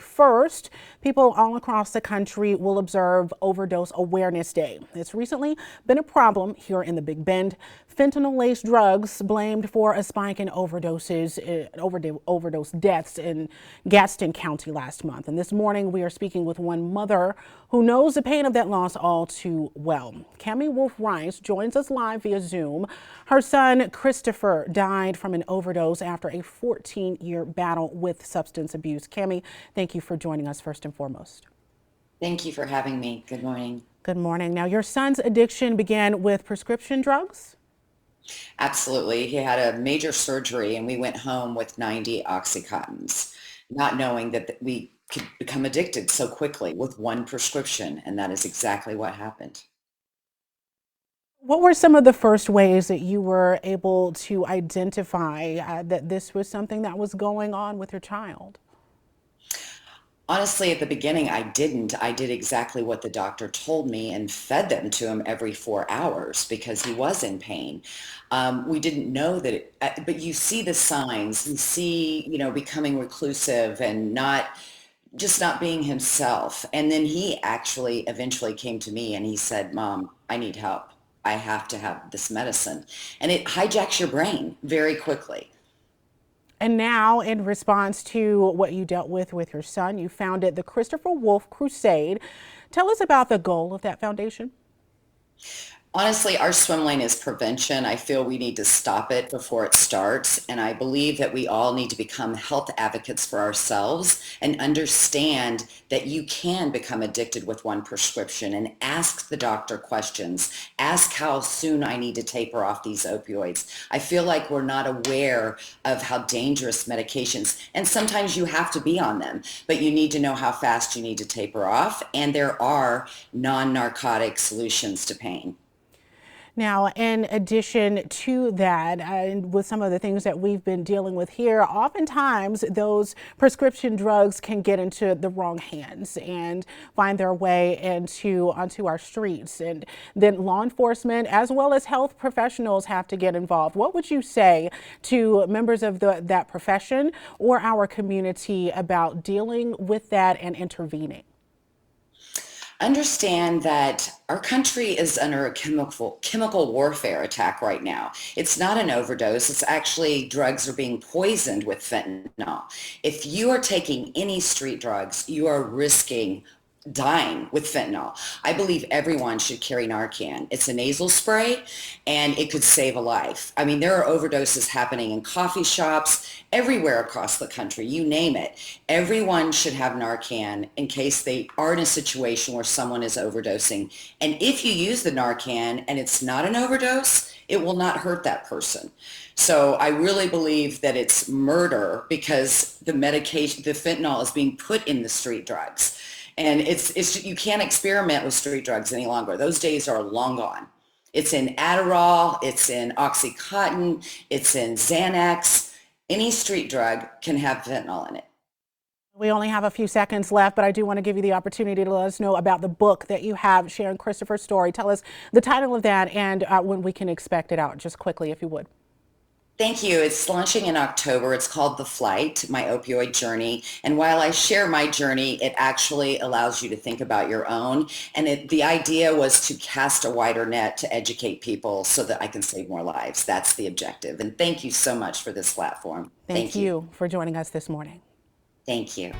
First, people all across the country will observe Overdose Awareness Day. It's recently been a problem here in the Big Bend. Fentanyl-laced drugs blamed for a spike in overdose deaths in Gaston County last month. And this morning, we are speaking with one mother who knows the pain of that loss all too well. Cami Wolf-Rice joins us live via Zoom. Her son, Christopher, died from an overdose after a 14-year battle with substance abuse. Cami, thank you for joining us first and foremost. Thank you for having me. Good morning. Good morning. Now, your son's addiction began with prescription drugs? Absolutely. He had a major surgery and we went home with 90 Oxycontins, not knowing that we could become addicted so quickly with one prescription. And that is exactly what happened. What were some of the first ways that you were able to identify that this was something that was going on with your child? Honestly, at the beginning, I didn't. I did exactly what the doctor told me and fed them to him every 4 hours because he was in pain. We didn't know that, but you see the signs. You see, becoming reclusive and not being himself. And then he actually eventually came to me and he said, "Mom, I need help. I have to have this medicine." And it hijacks your brain very quickly. And now, in response to what you dealt with your son, you founded the Christopher Wolf Crusade. Tell us about the goal of that foundation. Honestly, our swim lane is prevention. I feel we need to stop it before it starts. And I believe that we all need to become health advocates for ourselves and understand that you can become addicted with one prescription and ask the doctor questions. Ask how soon I need to taper off these opioids. I feel like we're not aware of how dangerous medications, and sometimes you have to be on them, but you need to know how fast you need to taper off. And there are non-narcotic solutions to pain. Now, in addition to that, and with some of the things that we've been dealing with here, oftentimes those prescription drugs can get into the wrong hands and find their way onto our streets. And then law enforcement as well as health professionals have to get involved. What would you say to members of that profession or our community about dealing with that and intervening? Understand that our country is under a chemical warfare attack right now. It's not an overdose. It's actually drugs are being poisoned with fentanyl. If you are taking any street drugs, you are risking dying with fentanyl. I believe everyone should carry Narcan. It's a nasal spray and it could save a life. I mean, there are overdoses happening in coffee shops everywhere across the country, you name it. Everyone should have Narcan in case they are in a situation where someone is overdosing. And if you use the Narcan and it's not an overdose, it will not hurt that person. So I really believe that it's murder because the medication, the fentanyl is being put in the street drugs. And it's you can't experiment with street drugs any longer. Those days are long gone. It's in Adderall, it's in Oxycontin, it's in Xanax. Any street drug can have fentanyl in it. We only have a few seconds left, but I do want to give you the opportunity to let us know about the book that you have sharing Christopher's story. Tell us the title of that and when we can expect it out, just quickly, if you would. Thank you. It's launching in October. It's called The Flight, My Opioid Journey. And while I share my journey, it actually allows you to think about your own. And the idea was to cast a wider net to educate people so that I can save more lives. That's the objective. And thank you so much for this platform. Thank Thank you. you for joining us this morning. Thank you.